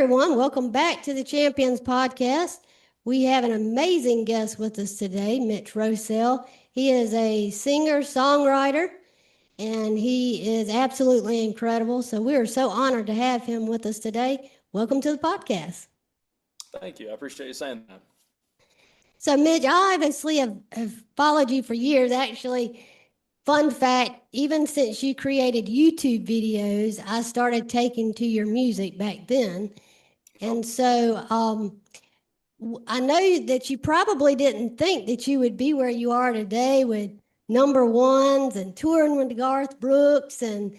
everyone. Welcome back to the Champions Podcast. We have an amazing guest with us today, Mitch Rossell. He is a singer songwriter and he is absolutely incredible. So we are so honored to have him with us today. Welcome to the podcast. Thank you. I appreciate you saying that. So, Mitch, I obviously have followed you for years. Actually, fun fact, even since you created YouTube videos, I started taking to your music back then. Oh, And so I know that you probably didn't think that you would be where you are today with number ones and touring with Garth Brooks and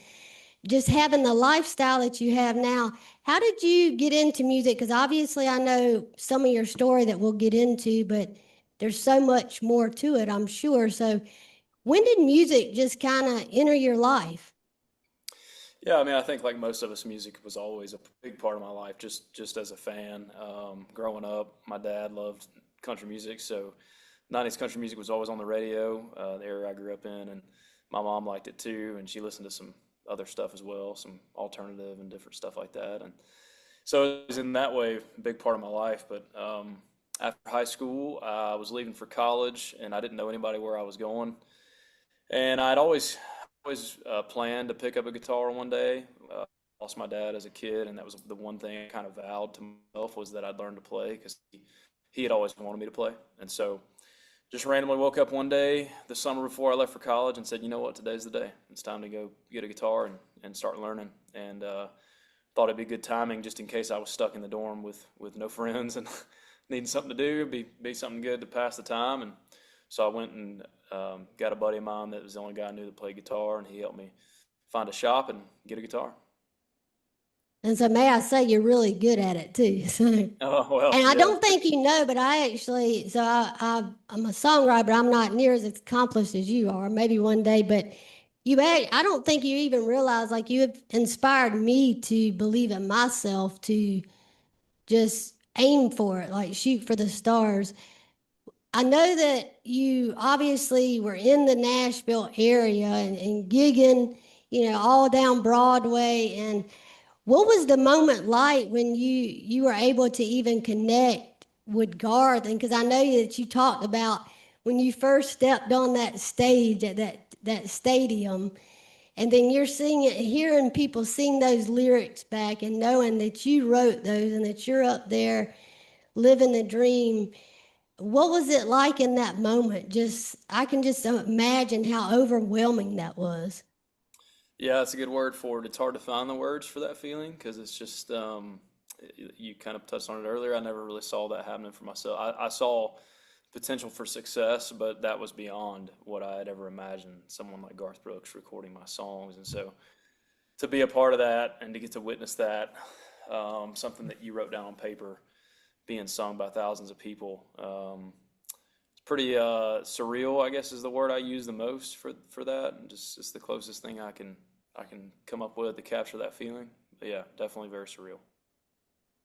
just having the lifestyle that you have now. How did you get into music? Because obviously I know some of your story that we'll get into, but there's so much more to it, I'm sure. So when did music just kind of enter your life? yeah. I mean, I think like most of us, music was always a big part of my life. Just as a fan, growing up, my dad loved country music, so '90s country music was always on the radio. The area I grew up in, and my mom liked it too, and she listened to some other stuff as well, some alternative and different stuff like that. And so it was in that way a big part of my life. But after high school, I was leaving for college, and I didn't know anybody where I was going. And I'd always planned to pick up a guitar one day. Lost my dad as a kid, and that was the one thing I kind of vowed to myself was that I'd learn to play because he had always wanted me to play. And so just randomly woke up one day the summer before I left for college and said, you know what, today's the day. It's time to go get a guitar and start learning. And thought it'd be good timing just in case I was stuck in the dorm with no friends and needing something to do, be something good to pass the time. And so I went and got a buddy of mine that was the only guy I knew that played guitar, and he helped me find a shop and get a guitar. And so may I say you're really good at it too. So Oh, well, and I yeah. don't think you know, but I actually, I'm a songwriter, but I'm not near as accomplished as you are. Maybe one day, but I don't think you even realize like you have inspired me to believe in myself to just aim for it, like shoot for the stars. I know that you obviously were in the Nashville area and gigging, all down Broadway. And what was the moment like when you were able to even connect with Garth? And because I know that you talked about when you first stepped on that stage at that stadium, and then you're singing, hearing people sing those lyrics back, and knowing that you wrote those and that you're up there living the dream. What was it like in that moment? Just I can just imagine how overwhelming that was. Yeah, that's a good word for it. It's hard to find the words for that feeling because it's just, you kind of touched on it earlier. I never really saw that happening for myself. I saw potential for success, but that was beyond what I had ever imagined. Someone like Garth Brooks recording my songs. And so to be a part of that and to get to witness that, something that you wrote down on paper being sung by thousands of people, it's pretty surreal, I guess is the word I use the most for that. And just it's the closest thing I can come up with to capture that feeling. But yeah, definitely very surreal.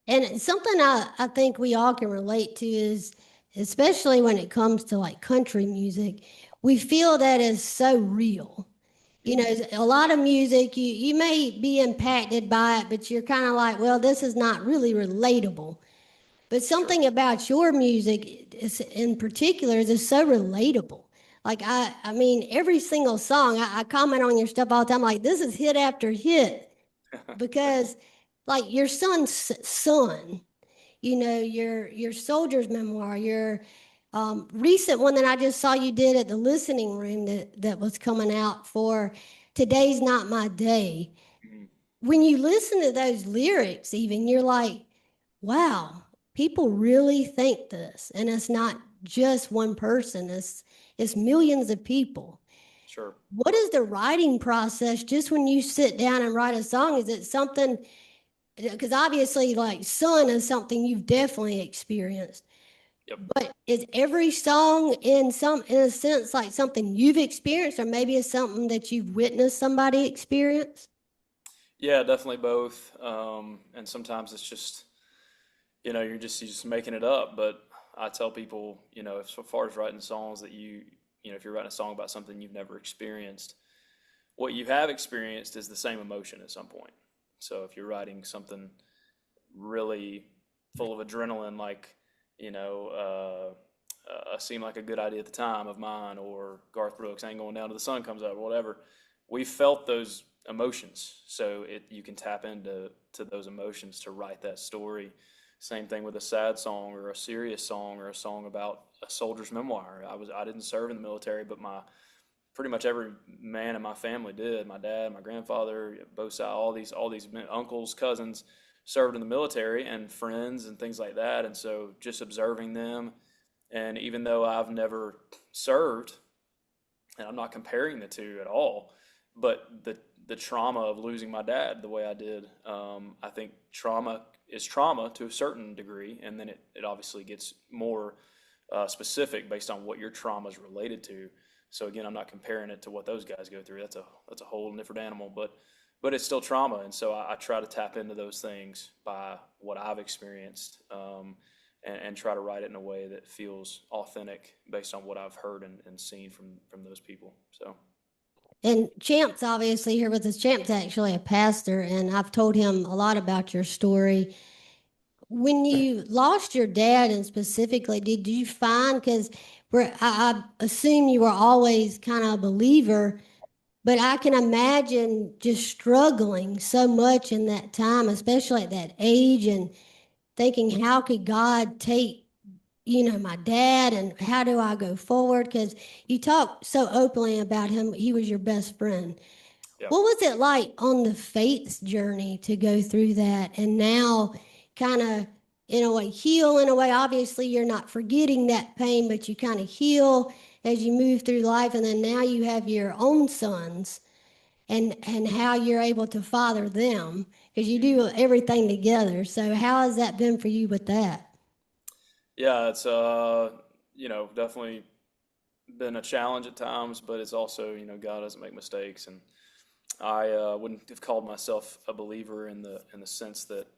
And something I think we all can relate to is, especially when it comes to like country music, we feel that is so real. A lot of music, you may be impacted by it, but you're kind of like, well, this is not really relatable. But Sure. something about your music is, in particular is so relatable. Like I mean, every single song, I comment on your stuff all the time. Like this is hit after hit Thank you. because, like your son's son, your soldier's memoir, your recent one that I just saw you did at the listening room that was coming out for Today's Not My Day. Mhm. When you listen to those lyrics, even you're like, wow, people really think this, and it's not just one person. It's millions of people. Sure. What is the writing process just when you sit down and write a song? Is it something, because obviously like sun is something you've definitely experienced, Yep. but is every song in a sense like something you've experienced, or maybe it's something that you've witnessed somebody experience? Yeah, definitely both. And sometimes it's just, you're just making it up. But I tell people, if, so far as writing songs that if you're writing a song about something you've never experienced, what you have experienced is the same emotion at some point. So if you're writing something really full of adrenaline, like, you know, seemed like a good idea at the time of mine, or Garth Brooks ain't going down till the sun comes up, or whatever. We felt those emotions, so you can tap into those emotions to write that story. Same thing with a sad song or a serious song or a song about a soldier's memoir. I didn't serve in the military, but my pretty much every man in my family did. My dad, my grandfather, both sides, all these uncles, cousins served in the military, and friends and things like that. And so just observing them, and even though I've never served, and I'm not comparing the two at all, but the trauma of losing my dad the way I did, I think trauma is trauma to a certain degree, and then it obviously gets more specific based on what your trauma is related to. So again, I'm not comparing it to what those guys go through. That's a whole different animal, but it's still trauma, and so I try to tap into those things by what I've experienced, and try to write it in a way that feels authentic based on what I've heard and seen from those people. So And Champ's obviously here with us. Champ's actually a pastor, and I've told him a lot about your story. When you lost your dad, and specifically, did you find, because I assume you were always kind of a believer, but I can imagine just struggling so much in that time, especially at that age, and thinking, how could God take, my dad, and how do I go forward? Because you talk so openly about him. He was your best friend. yeah. What was it like on the faith journey to go through that and now kind of, in a way, heal in a way? Obviously, you're not forgetting that pain, but you kind of heal as you move through life. And then now you have your own sons, and how you're able to father them because you Mhm. do everything together. So, how has that been for you with that? Yeah, it's definitely been a challenge at times, but it's also, God doesn't make mistakes, and I wouldn't have called myself a believer in the sense that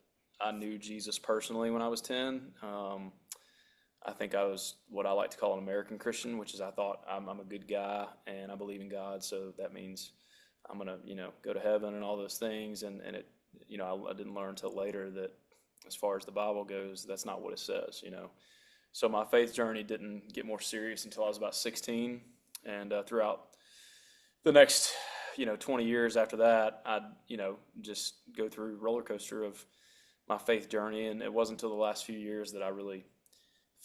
I knew Jesus personally when I was 10. I think I was what I like to call an American Christian, which is I thought I'm a good guy and I believe in God, so that means I'm gonna, go to heaven and all those things. And it, I didn't learn until later that as far as the Bible goes, that's not what it says. So my faith journey didn't get more serious until I was about 16, and throughout the next 20 years after that, I'd just go through roller coaster of my faith journey. And it wasn't until the last few years that I really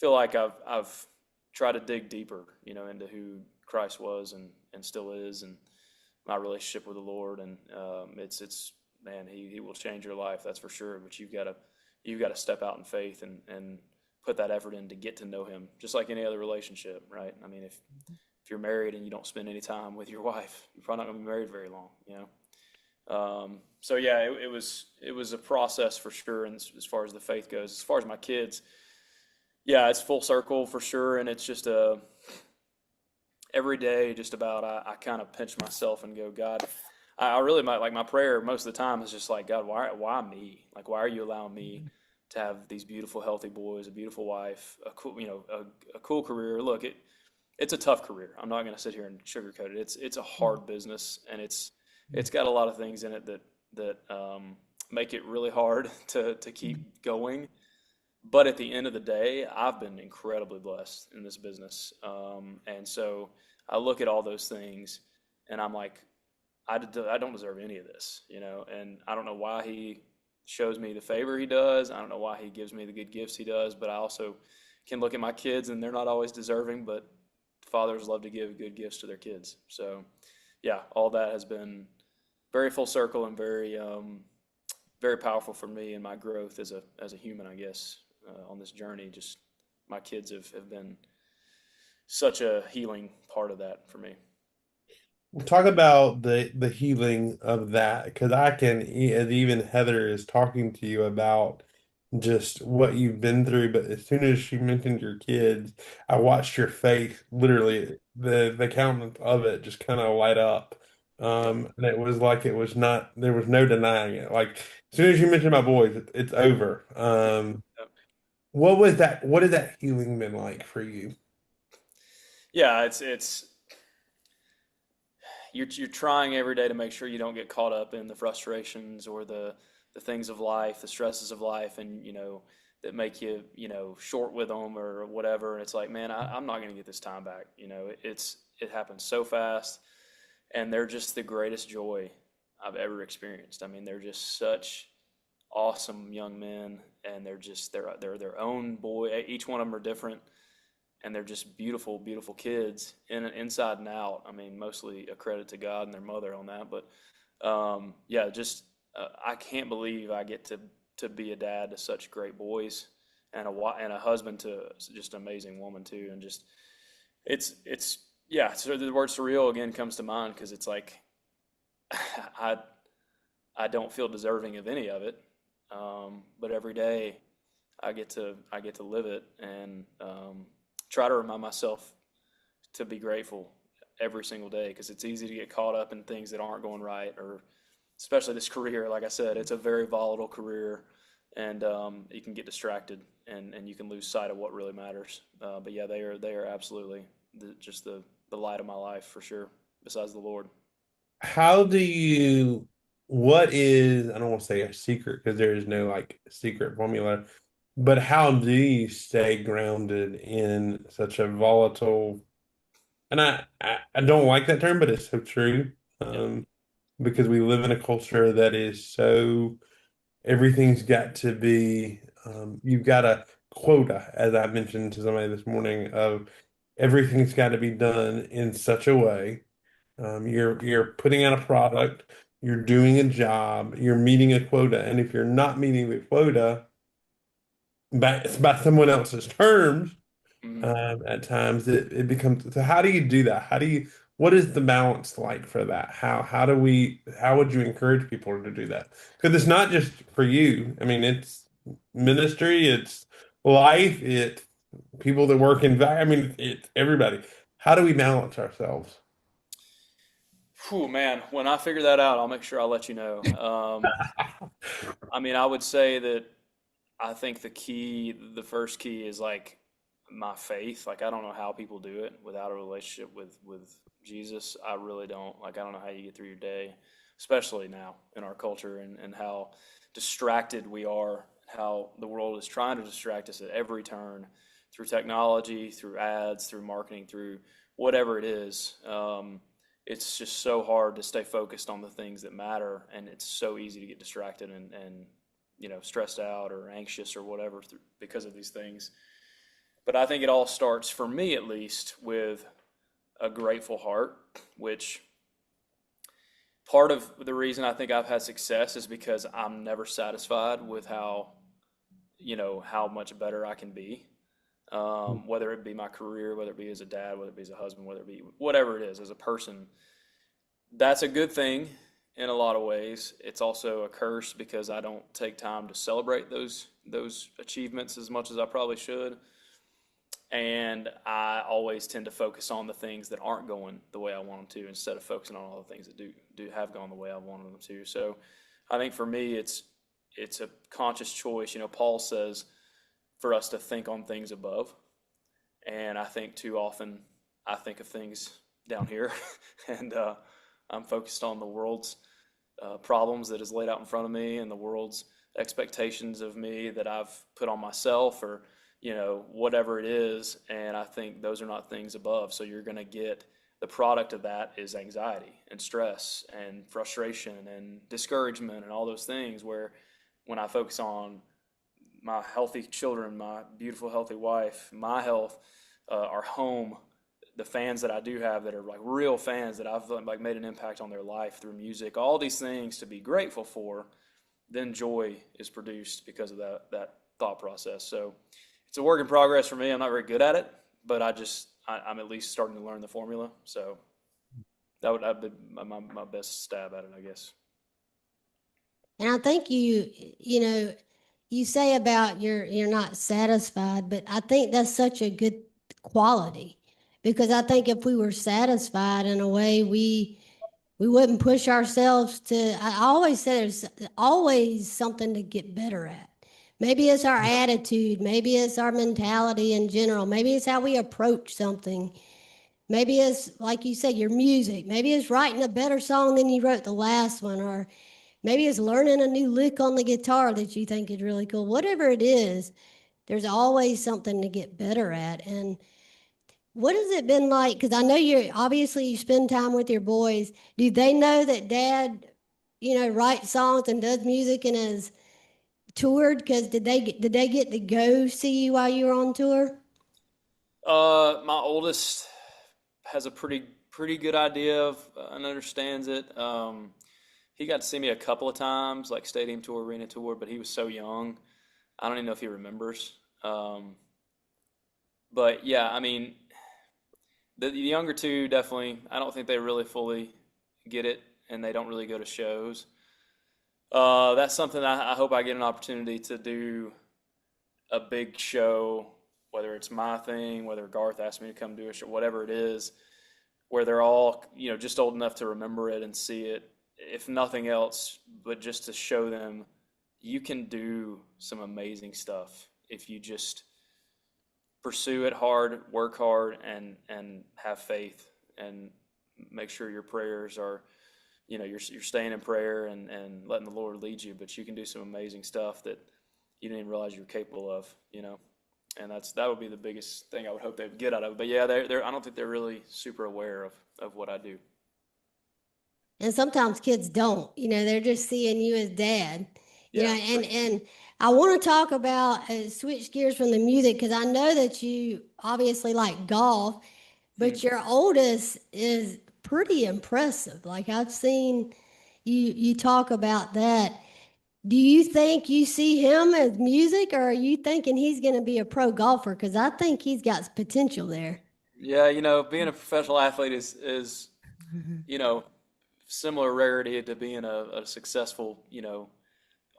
feel like I've tried to dig deeper, into who Christ was and still is, and my relationship with the Lord. And it's man, he will change your life, that's for sure. But you've got to step out in faith and put that effort in to get to know him, just like any other relationship, right? I mean, if you're married and you don't spend any time with your wife, you're probably not going to be married very long. So yeah, it was a process for sure. And as far as the faith goes, as far as my kids, yeah, it's full circle for sure. And it's just every day, just about, I kind of pinch myself and go, God, I really might, like, my prayer most of the time is just like, God, why me? Like, why are you allowing me to have these beautiful, healthy boys, a beautiful wife, a cool, a cool career? Look, it's a tough career. I'm not going to sit here and sugarcoat it. It's a hard business, and it's got a lot of things in it that make it really hard to keep going. But at the end of the day, I've been incredibly blessed in this business, and so I look at all those things, and I'm like, I don't deserve any of this, and I don't know why he shows me the favor he does. I don't know why he gives me the good gifts he does, but I also can look at my kids, and they're not always deserving, but fathers love to give good gifts to their kids. So, yeah, all that has been very full circle and very powerful for me and my growth as a human, I guess, on this journey. Just my kids have been such a healing part of that for me. Talk about the healing of that, because I can, as even Heather is talking to you about just what you've been through, but as soon as she mentioned your kids, I watched your face, literally the countenance of it just kind of light up. Yep. And it was like it was not, there was no denying it. Like as soon as you mentioned my boys, it's over. Yep. Yep. What was that? What has that healing been like for you? Yeah, it's you're trying every day to make sure you don't get caught up in the frustrations or the the things of life, the stresses of life, and that make you short with them or whatever. And it's like, man, I'm not going to get this time back. It happens so fast, and they're just the greatest joy I've ever experienced. I mean, they're just such awesome young men, and they're their own boy. Each one of them are different, and they're just beautiful, beautiful kids, inside and out. I mean, mostly a credit to God and their mother on that, but yeah, just I can't believe I get to be a dad to such great boys, and a husband to just an amazing woman too, and just it's yeah. So the word surreal again comes to mind because it's like I I don't feel deserving of any of it, but every day I get to live it, and try to remind myself to be grateful every single day, because it's easy to get caught up in things that aren't going right, or especially this career. Like I said, it's a very volatile career, and you can get distracted, and you can lose sight of what really matters. But yeah, they are absolutely just the light of my life for sure, besides the Lord. How do you, what is, I don't want to say a secret because there is no like secret formula, but how do you stay grounded in such a volatile, and I don't like that term, but it's so true. Yeah. Because we live in a culture that is so, everything's got to be, you've got a quota, as I mentioned to somebody this morning, of everything's got to be done in such a way. You're putting out a product, you're doing a job, you're meeting a quota, and if you're not meeting the quota by someone else's terms, Mhm. at times it becomes. So how do you do that? What is the balance like for that? How would you encourage people to do that? Because it's not just for you. I mean, it's ministry, it's life, it's people that work in, I mean, it's everybody. How do we balance ourselves? Whew, man, when I figure that out, I'll make sure I'll let you know. I mean, I would say that I think the first key is like my faith. Like, I don't know how people do it without a relationship with Jesus. I really don't. Like, I don't know how you get through your day, especially now in our culture, and how distracted we are, how the world is trying to distract us at every turn through technology, through ads, through marketing, through whatever it is. It's just so hard to stay focused on the things that matter, and it's so easy to get distracted and stressed out or anxious or whatever because of these things. But I think it all starts, for me at least, with a grateful heart, which part of the reason I think I've had success is because I'm never satisfied with how much better I can be. Whether it be my career, whether it be as a dad, whether it be as a husband, whether it be whatever it is as a person. That's a good thing in a lot of ways. It's also a curse because I don't take time to celebrate those achievements as much as I probably should. And I always tend to focus on the things that aren't going the way I want them to, instead of focusing on all the things that do have gone the way I wanted them to. So I think for me, it's a conscious choice. Paul says for us to think on things above, and I think too often I think of things down here, and I'm focused on the world's problems that is laid out in front of me, and the world's expectations of me that I've put on myself, or whatever it is. And I think those are not things above. So you're going to get, the product of that is anxiety and stress and frustration and discouragement and all those things, where when I focus on my healthy children, my beautiful healthy wife, my health, our home, the fans that I do have that are like real fans that I've like made an impact on their life through music, all these things to be grateful for, then joy is produced because of that thought process. So it's a work in progress for me. I'm not very good at it, but I'm at least starting to learn the formula. So that would be my best stab at it, I guess. And I think you say about you're not satisfied, but I think that's such a good quality, because I think if we were satisfied in a way, we wouldn't push ourselves to. I always say there's always something to get better at. Maybe it's our attitude, maybe it's our mentality in general, maybe it's how we approach something. Maybe it's like you said, your music. Maybe it's writing a better song than you wrote the last one, or maybe it's learning a new lick on the guitar that you think is really cool. Whatever it is, there's always something to get better at. And what has it been like? Because I know you spend time with your boys. Do they know that dad, writes songs and does music and has toured? Because did they get to go see you while you were on tour? My oldest has a pretty good idea of and understands it. He got to see me a couple of times, like stadium tour, arena tour, but he was so young. I don't even know if he remembers. But yeah, I mean, the younger two definitely. I don't think they really fully get it, and they don't really go to shows. That's something I hope I get an opportunity to do a big show, whether it's my thing, whether Garth asked me to come do a show, whatever it is, where they're all, just old enough to remember it and see it, if nothing else, but just to show them you can do some amazing stuff if you just pursue it hard, work hard, and have faith, and make sure your prayers are, you're staying in prayer and letting the Lord lead you. But you can do some amazing stuff that you didn't even realize you were capable of. And that would be the biggest thing I would hope they would get out of it. But yeah, I don't think they're really super aware of what I do. And sometimes kids don't. They're just seeing you as dad. Yeah, And I want to talk about switch gears from the music because I know that you obviously like golf, but your oldest is pretty impressive. Like I've seen you talk about that. Do you think you see him as music, or are you thinking he's going to be a pro golfer? Because I think he's got potential there. yeah. Being a professional athlete is you know similar rarity to being a successful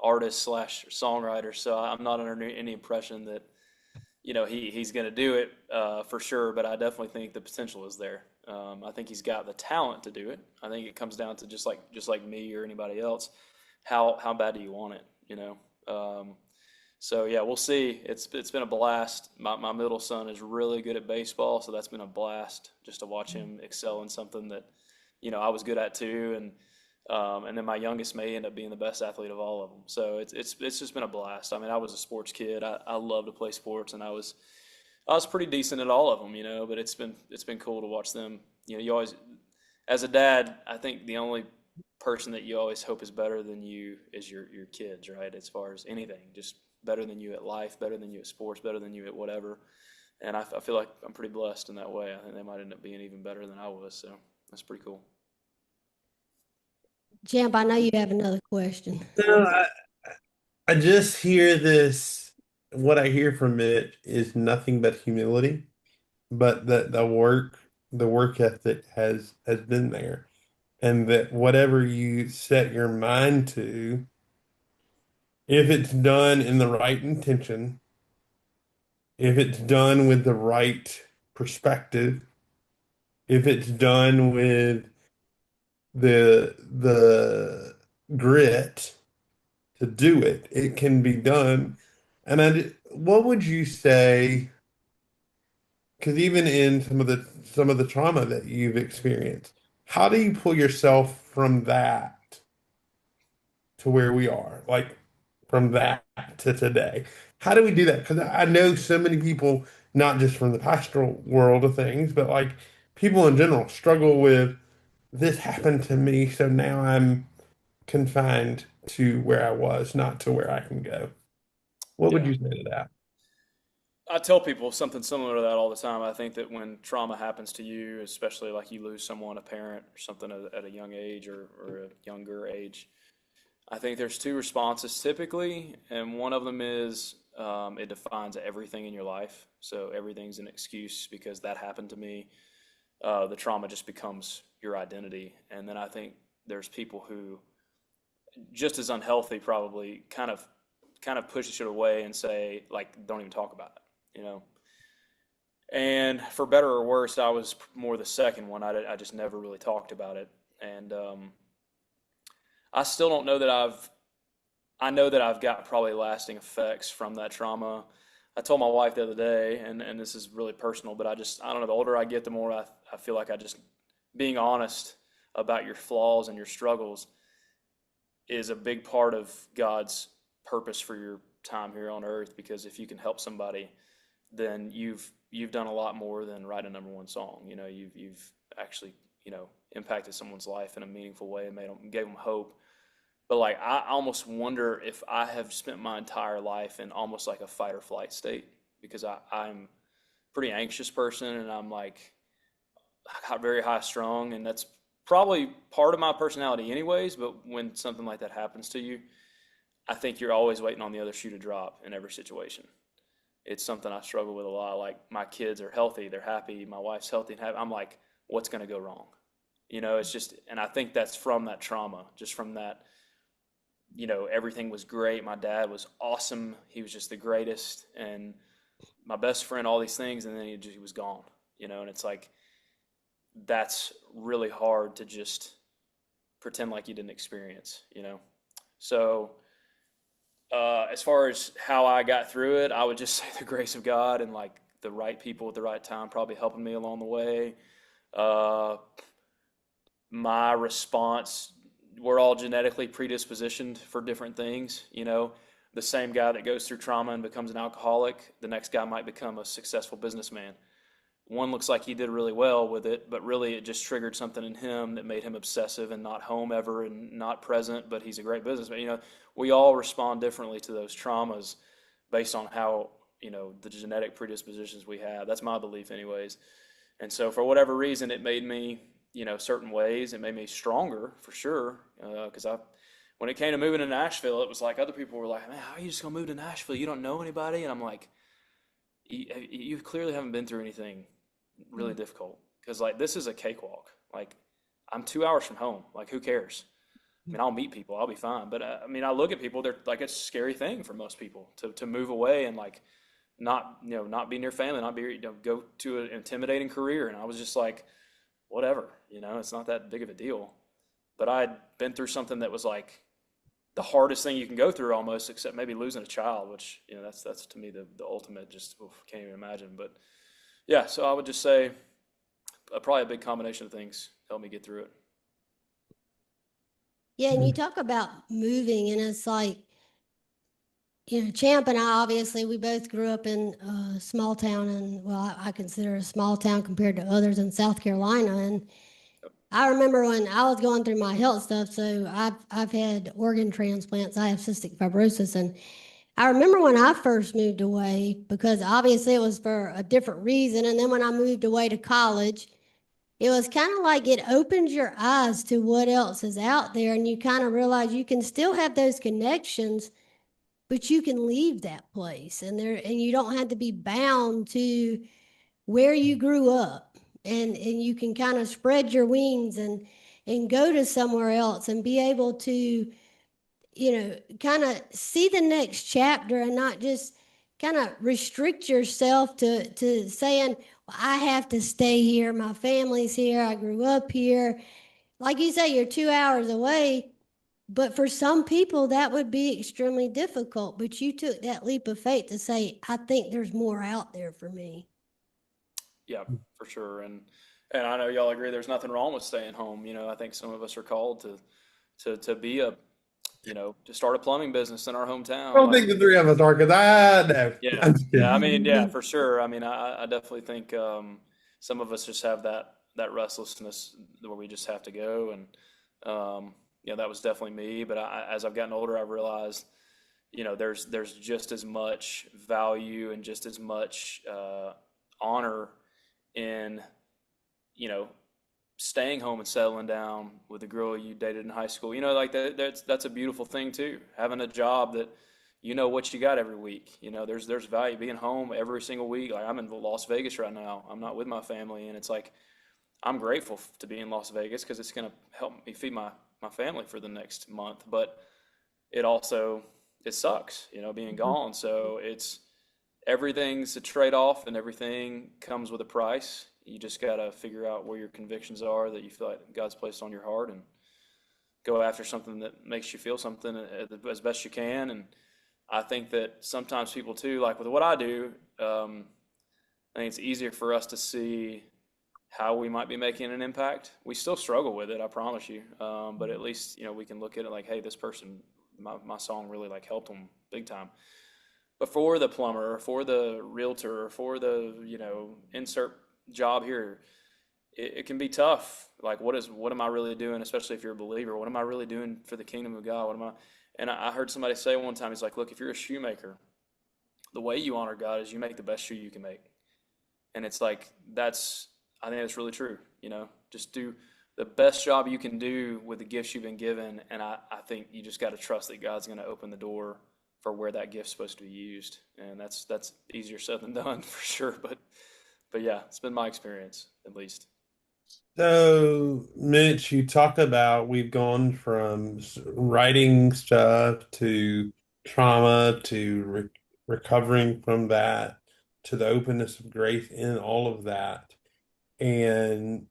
artist slash songwriter. So I'm not under any impression that he's going to do it for sure. But I definitely think the potential is there. I think he's got the talent to do it. I think it comes down to just like me or anybody else. How bad do you want it? So yeah, we'll see. It's been a blast. My middle son is really good at baseball, so that's been a blast just to watch him excel in something that I was good at too. And then my youngest may end up being the best athlete of all of them. So it's just been a blast. I mean, I was a sports kid. I love to play sports, and I was pretty decent at all of them. But it's been cool to watch them. You always, as a dad, I think the only person that you always hope is better than you is your kids, right? As far as anything, just better than you at life, better than you at sports, better than you at whatever. And I feel like I'm pretty blessed in that way. I think they might end up being even better than I was. So that's pretty cool. Champ, I know you have another question. No, I just hear this. What I hear from it is nothing but humility, but the work ethic has been there, and that whatever you set your mind to, if it's done in the right intention, if it's done with the right perspective, if it's done with the grit to do it, it can be done. And what would you say? Because even in some of the trauma that you've experienced, how do you pull yourself from that to where we are, like from that to today? How do we do that? Because I know so many people, not just from the pastoral world of things, but like people in general struggle with this happened to me, so now I'm confined to where I was, not to where I can go. What would Yeah. you say to that? I tell people something similar to that all the time. I think that when trauma happens to you, especially like you lose someone, a parent or something at a young age or a younger age, I think there's two responses typically, and one of them is it defines everything in your life. So everything's an excuse because that happened to me. The trauma just becomes your identity. And then I think there's people who, just as unhealthy, probably kind of push it away and say, like, don't even talk about it. And for better or worse, I was more the second one. I just never really talked about it. And I still don't know that I know that I've got probably lasting effects from that trauma. I told my wife the other day, and this is really personal, but I don't know, the older I get, the more I feel like being honest about your flaws and your struggles, is a big part of God's purpose for your time here on earth, because if you can help somebody, then you've done a lot more than write a number one song. You know, you've actually, you know, impacted someone's life in a meaningful way and gave them hope. But like, I almost wonder if I have spent my entire life in almost like a fight or flight state, because I'm a pretty anxious person, and I'm like very high strung, and that's probably part of my personality anyways. But when something like that happens to you, I think you're always waiting on the other shoe to drop in every situation. It's something I struggle with a lot. Like, my kids are healthy, they're happy, my wife's healthy and happy. I'm like, what's going to go wrong? You know, it's just, and I think that's from that trauma, just from that, you know, everything was great. My dad was awesome. He was just the greatest, and my best friend, all these things. And then he was gone, you know, and it's like, that's really hard to just pretend like you didn't experience, you know? So, as far as how I got through it, I would just say the grace of God and like the right people at the right time probably helping me along the way. Uh, my response, we're all genetically predispositioned for different things. You know, the same guy that goes through trauma and becomes an alcoholic, the next guy might become a successful businessman. One looks like he did really well with it, but really it just triggered something in him that made him obsessive and not home ever and not present, but he's a great businessman. You know, we all respond differently to those traumas based on how, you know, the genetic predispositions we have. That's my belief anyways. And so for whatever reason, it made me, you know, certain ways. It made me stronger for sure. Because when it came to moving to Nashville, it was like other people were like, man, how are you just going to move to Nashville? You don't know anybody? And I'm like, you clearly haven't been through anything really difficult, because like, this is a cakewalk. Like, I'm 2 hours from home. Like, who cares? I mean, I'll meet people, I'll be fine. But I mean, I look at people, they're like, it's a scary thing for most people to move away and like not, you know, not be near family, not be, you know, go to an intimidating career. And I was just like, whatever, you know, it's not that big of a deal. But I'd been through something that was like the hardest thing you can go through almost, except maybe losing a child, which, you know, that's to me the ultimate, just oof, can't even imagine. But yeah, so I would just say probably a big combination of things helped me get through it. Yeah, and you talk about moving, and it's like, you know, Champ and I, obviously, we both grew up in a small town, and well, I consider a small town compared to others in South Carolina. And I remember when I was going through my health stuff, so I've had organ transplants. I have cystic fibrosis, and I remember when I first moved away, because obviously it was for a different reason. And then when I moved away to college, it was kind of like it opens your eyes to what else is out there, and you kind of realize you can still have those connections, but you can leave that place, and you don't have to be bound to where you grew up, and you can kind of spread your wings and go to somewhere else and be able to, you know, kind of see the next chapter, and not just kind of restrict yourself to saying, well, I have to stay here, my family's here, I grew up here. Like you say, you're 2 hours away, but for some people that would be extremely difficult. But you took that leap of faith to say, I think there's more out there for me. Yeah, for sure. And I know y'all agree there's nothing wrong with staying home. You know, I think some of us are called to be a, you know, to start a plumbing business in our I hometown. don't Like, think the three of us are, because I know. yeah, I'm just yeah. I kidding. mean, yeah, for sure. I mean, I definitely think some of us just have that restlessness where we just have to go, and you know, that was definitely me. But as I've gotten older, I've realized, you know, there's just as much value and just as much honor in, you know, staying home and settling down with the girl you dated in high school. You know, like that's a beautiful thing too. Having a job that you know what you got every week. You know, there's value being home every single week. Like, I'm in Las Vegas right now. I'm not with my family, and it's like, I'm grateful to be in Las Vegas because it's going to help me feed my family for the next month. But it also, it sucks, you know, being gone. So it's, everything's a trade-off, and everything comes with a price. You just got to figure out where your convictions are that you feel like God's placed on your heart, and go after something that makes you feel something as best you can. And I think that sometimes people too, like with what I do, I think it's easier for us to see how we might be making an impact. We still struggle with it, I promise you. But at least, we can look at it like, hey, this person, my song really like helped them big time. But for the plumber, or for the realtor, or for the, insert job here, it can be tough. Like, what am I really doing? Especially if you're a believer, what am I really doing for the kingdom of God? What am I? And I heard somebody say one time, he's like, look, if you're a shoemaker, the way you honor God is you make the best shoe you can make. And it's like, I think that's really true. Just do the best job you can do with the gifts you've been given. And I think you just got to trust that God's going to open the door for where that gift's supposed to be used. And that's easier said than done for sure. But yeah, it's been my experience at least. So, Mitch, you talk about we've gone from writing stuff to trauma to recovering from that to the openness of grace in all of that. And,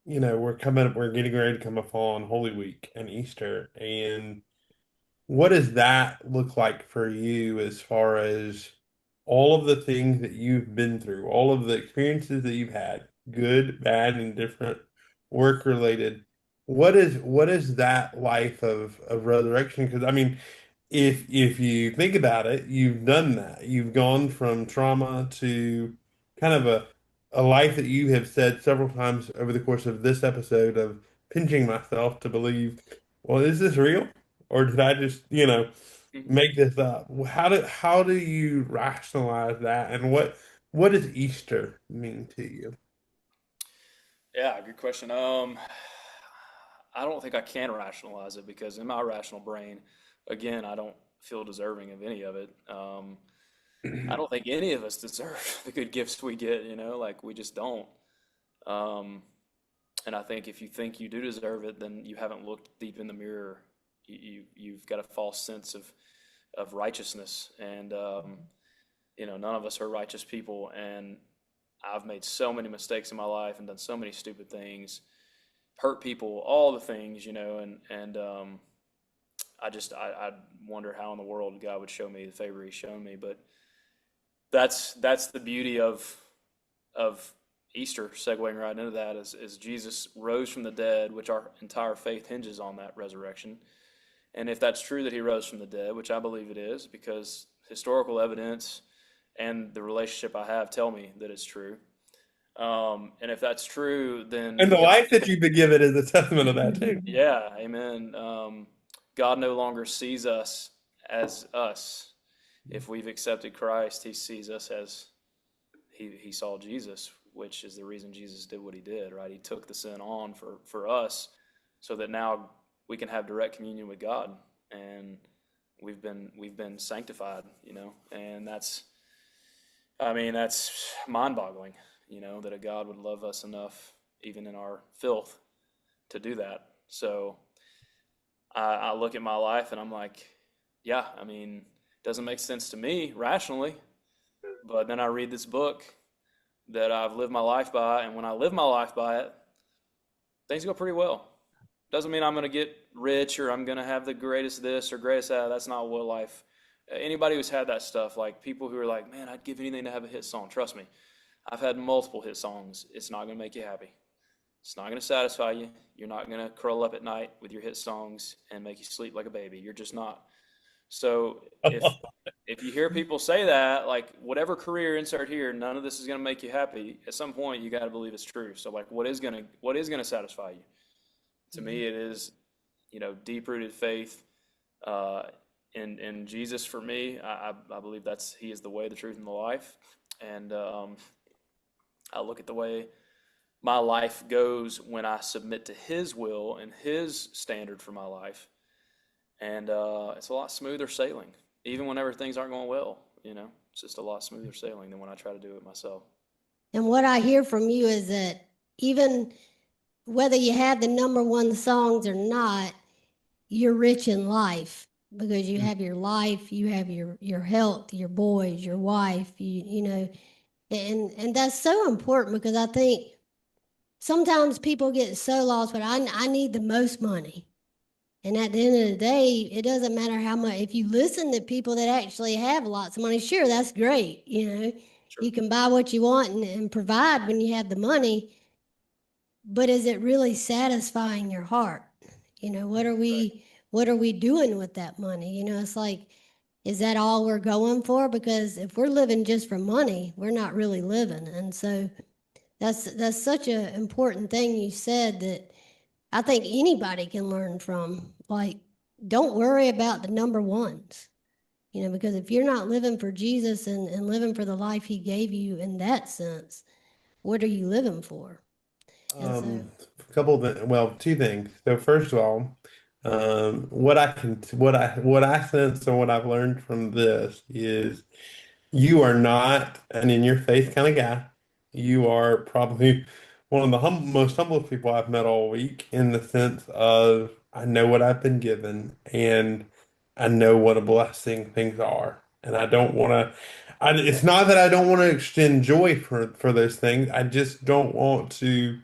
we're getting ready to come upon Holy Week and Easter. And what does that look like for you as far as all of the things that you've been through, all of the experiences that you've had, good, bad, and different, work related? What is that life of resurrection? Because I mean, if you think about it, you've done that. You've gone from trauma to kind of a life that you have said several times over the course of this episode of pinching myself to believe, well, is this real? Or did I just, Mhm. make this up? How do you rationalize that? And what does Easter mean to you? Yeah, good question. I don't think I can rationalize it because in my rational brain, again, I don't feel deserving of any of it. I don't think any of us deserve the good gifts we get, like we just don't. Um, and I think if you think you do deserve it, then you haven't looked deep in the mirror. You've got a false sense of righteousness, and none of us are righteous people. And I've made so many mistakes in my life and done so many stupid things, hurt people, all the things, and I wonder how in the world God would show me the favor He's shown me. But that's the beauty of Easter, segueing right into that, is Jesus rose from the dead, which our entire faith hinges on that resurrection. And if that's true that He rose from the dead, which I believe it is, because historical evidence and the relationship I have tell me that it's true. And if that's true, And then the God, life that you have been given is a testament of that too. yeah, amen. God no longer sees us as us. If we've accepted Christ, He sees us as He saw Jesus, which is the reason Jesus did what He did, right? He took the sin on for us so that now we can have direct communion with God, and we've been sanctified, and that's mind-boggling, that a God would love us enough, even in our filth, to do that. So I look at my life and I'm like, yeah, it doesn't make sense to me rationally, but then I read this book that I've lived my life by, and when I live my life by it, things go pretty well. Doesn't mean I'm going to get rich or I'm going to have the greatest this or greatest that. That's not what life. Anybody who's had that stuff, like people who are like, man, I'd give anything to have a hit song. Trust me, I've had multiple hit songs. It's not going to make you happy. It's not going to satisfy you. You're not going to curl up at night with your hit songs and make you sleep like a baby. You're just not. So if you hear people say that, like whatever career insert here, none of this is going to make you happy. At some point, you got to believe it's true. So like, what is going to satisfy you? To me, it is, deep rooted faith in Jesus. For me, I believe He is the way, the truth, and the life. And I look at the way my life goes when I submit to His will and His standard for my life, and it's a lot smoother sailing, even whenever things aren't going well. It's just a lot smoother sailing than when I try to do it myself. And what I hear from you is that even whether you have the number one songs or not, you're rich in life because you have your life, you have your health, your boys, your wife, and that's so important because I think sometimes people get so lost, but I need the most money. And at the end of the day, it doesn't matter how much, if you listen to people that actually have lots of money, sure, that's great. Sure. You can buy what you want and provide when you have the money. but is it really satisfying your heart? You know, what are we doing with that money? You know, it's like, is that all we're going for? Because if we're living just for money, we're not really living. And so that's such an important thing you said that I think anybody can learn from. Like, don't worry about the number ones. You know, because if you're not living for Jesus and living for the life he gave you in that sense, what are you living for? And so, A couple of well, two things. So first of all, what I sense and what I've learned from this is you are not an in your face kind of guy. You are probably one of the most humblest people I've met all week in the sense of I know what I've been given and I know what a blessing things are. And I don't want to, it's not that I don't want to extend joy for those things. I just don't want to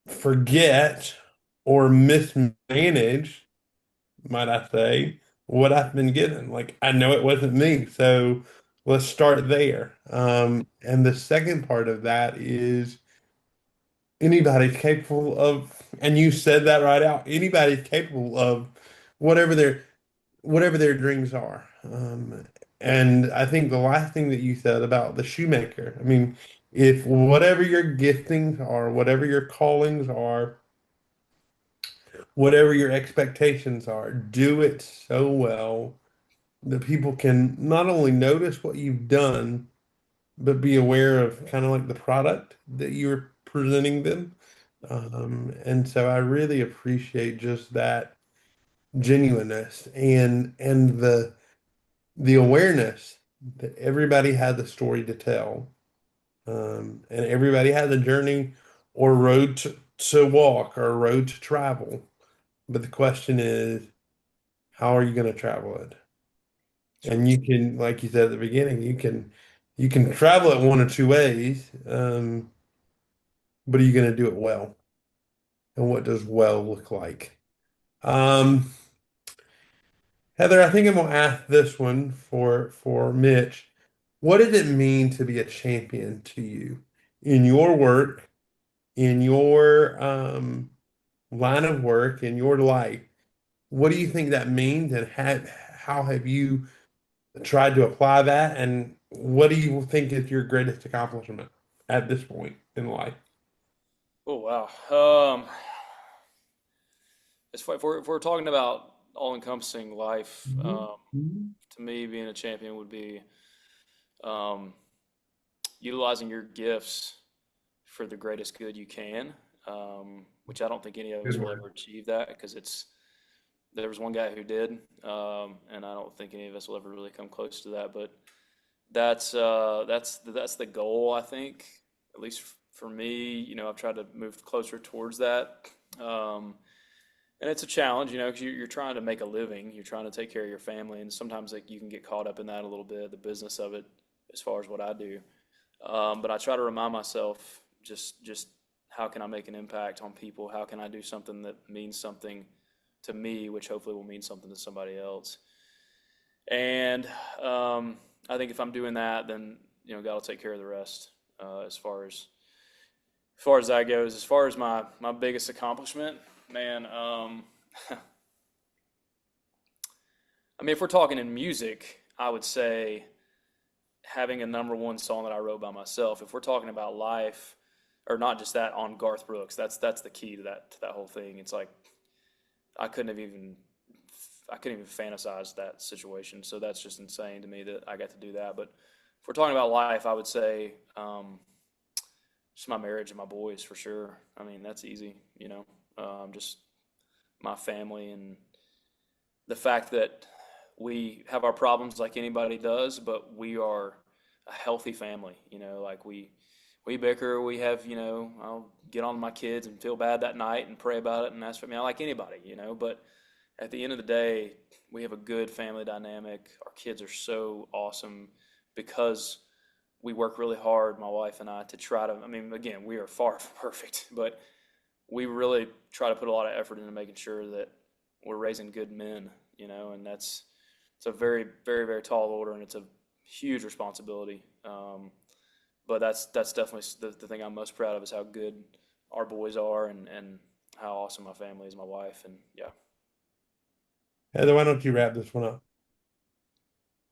forget or mismanage, might I say, what I've been given. Like I know it wasn't me, so let's start there. And the second part of that is anybody's capable of, and you said that right out, anybody's capable of whatever their whatever their dreams are. And I think the last thing that you said about the shoemaker, I mean, if whatever your giftings are, whatever your callings are, whatever your expectations are, do it so well that people can not only notice what you've done, but be aware of kind of like the product that you're presenting them. And so I really appreciate just that genuineness and the awareness that everybody has a story to tell, and everybody has a journey or road to walk or a road to travel. But the question is, how are you going to travel it? Sure. And you can, like you said at the beginning, you can travel it one or two ways, but are you going to do it well? And what does well look like? Um, Heather, I think I'm gonna ask this one for Mitch. What does it mean to be a champion to you in your work, in your line of work, in your life? What do you think that means, and how have you tried to apply that? And what do you think is your greatest accomplishment at this point in life? Oh wow. If we're talking about all-encompassing life, to me, being a champion would be um, utilizing your gifts for the greatest good you can, which I don't think any of us Good will word. ever achieve that because there was one guy who did, and I don't think any of us will ever really come close to that. But that's the goal, I think, at least for me. I've tried to move closer towards that. Um, and it's a challenge, because you're trying to make a living, you're trying to take care of your family, and sometimes like you can get caught up in that a little bit, the business of it, as far as what I do. But I try to remind myself just how can I make an impact on people? How can I do something that means something to me, which hopefully will mean something to somebody else? And I think if I'm doing that, then God will take care of the rest. As far as that goes, as far as my biggest accomplishment, man. I mean, if we're talking in music, I would say having a number one song that I wrote by myself. If we're talking about life, or not just that, on Garth Brooks, that's the key to that whole thing. It's like I couldn't have even I couldn't even fantasize that situation. So that's just insane to me that I got to do that. But if we're talking about life, I would say just my marriage and my boys for sure. I mean, that's easy. Just my family and the fact that we have our problems like anybody does, but we are a healthy family. Like we bicker, we have, I'll get on my kids and feel bad that night and pray about it and ask for me. I like anybody. But at the end of the day, we have a good family dynamic. Our kids are so awesome because we work really hard, my wife and I, to try to, I mean, again, we are far from perfect, but we really try to put a lot of effort into making sure that we're raising good men, and it's a very, very, very tall order and it's a huge responsibility. but that's definitely the thing I'm most proud of is how good our boys are and how awesome my family is, my wife, and yeah. Heather, why don't you wrap this one up?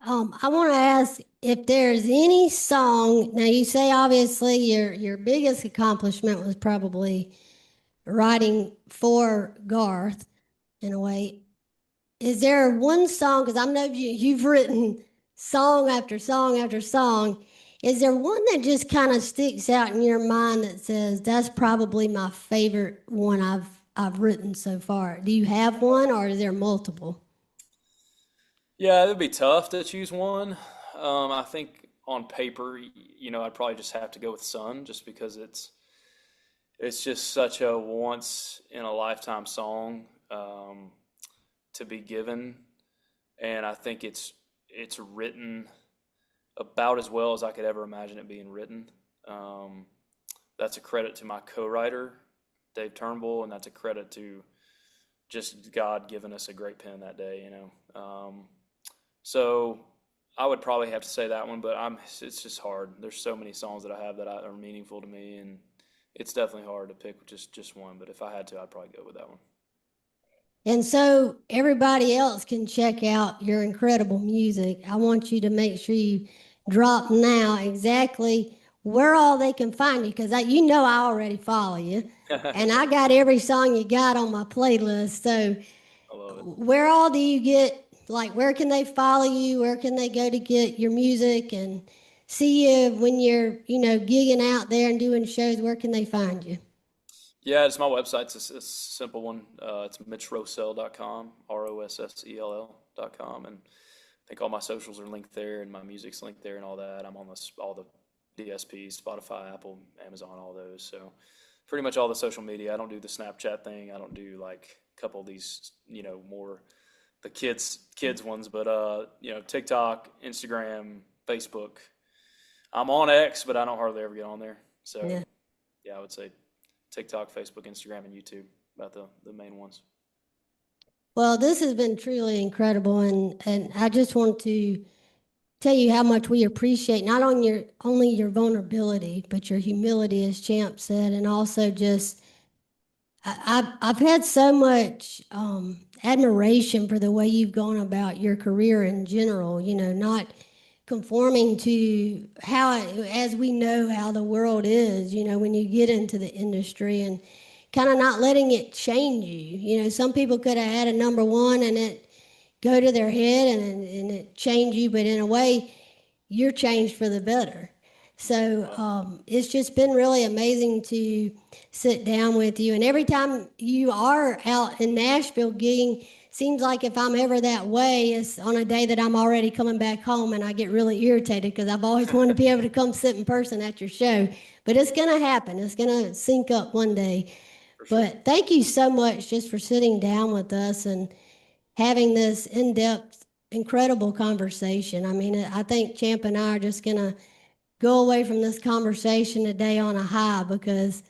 I want to ask if there's any song. Now, you say obviously your biggest accomplishment was probably writing for Garth in a way. Is there one song? Because I know you've written song after song after song. Is there one that just kind of sticks out in your mind that says that's probably my favorite one I've written so far? Do you have one, or is there multiple? Yeah, it'd be tough to choose one. I think on paper, I'd probably just have to go with Sun, just because it's just such a once in a lifetime song to be given, and I think it's written about as well as I could ever imagine it being written. Um, that's a credit to my co-writer, Dave Turnbull, and that's a credit to just God giving us a great pen that day. So I would probably have to say that one, but it's just hard. There's so many songs that I have that are meaningful to me, and it's definitely hard to pick just one. But if I had to, I'd probably go with that one. And so everybody else can check out your incredible music. I want you to make sure you drop now exactly where all they can find you because you know I already follow you. And I got every song you got on my playlist. So I love it. where all do you get, like, where can they follow you? Where can they go to get your music and see you when you're, gigging out there and doing shows? Where can they find you? Yeah, it's my website's a simple one. It's mitchrossell.com, ROSSELL.com, and I think all my socials are linked there, and my music's linked there, and all that. I'm on all the DSPs, Spotify, Apple, Amazon, all those. So pretty much all the social media. I don't do the Snapchat thing. I don't do like a couple of these, more the kids ones, but TikTok, Instagram, Facebook. I'm on X, but I don't hardly ever get on there. So Yeah. yeah, I would say TikTok, Facebook, Instagram, and YouTube about the main ones. Well, this has been truly incredible, and I just want to tell you how much we appreciate not only your vulnerability, but your humility, as Champ said, and also just I've had so much admiration for the way you've gone about your career in general. Not conforming to how, as we know how the world is. When you get into the industry and kind of not letting it change you. Some people could have had a number one and it go to their head and it change you, but in a way you're changed for the better. So it's just been really amazing to sit down with you. And every time you are out in Nashville gigging, seems like if I'm ever that way, it's on a day that I'm already coming back home, and I get really irritated because I've always wanted to be able to come sit in person at your show. But it's going to happen. It's going to sync up one day. For sure. But thank you so much just for sitting down with us and having this in-depth, incredible conversation. I mean, I think Champ and I are just going to go away from this conversation today on a high because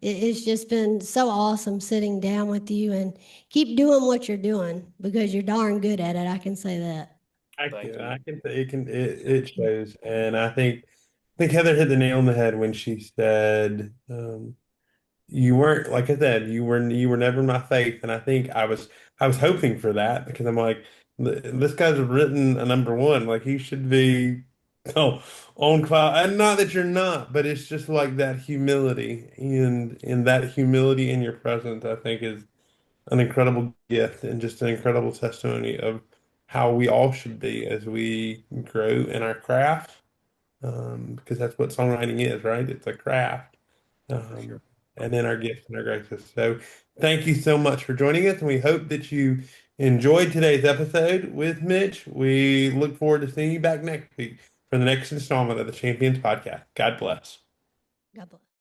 it's just been so awesome sitting down with you, and keep doing what you're doing because you're darn good at it. I can say that. I Thank can, you. I can, it shows, and I think Heather hit the nail on the head when she said, you weren't, like I said, you were never my faith, and I was hoping for that because I'm like, this guy's written a number one, like he should be, oh, on cloud, and not that you're not, but it's just like that humility, and that humility in your presence, I think is an incredible gift and just an incredible testimony of how we all should be as we grow in our craft, because that's what songwriting is, right? It's a craft, For um, sure. and then our gifts and our graces. So thank you so much for joining us, and we hope that you enjoyed today's episode with Mitch. We look forward to seeing you back next week for the next installment of the Champions Podcast. God bless. God bless.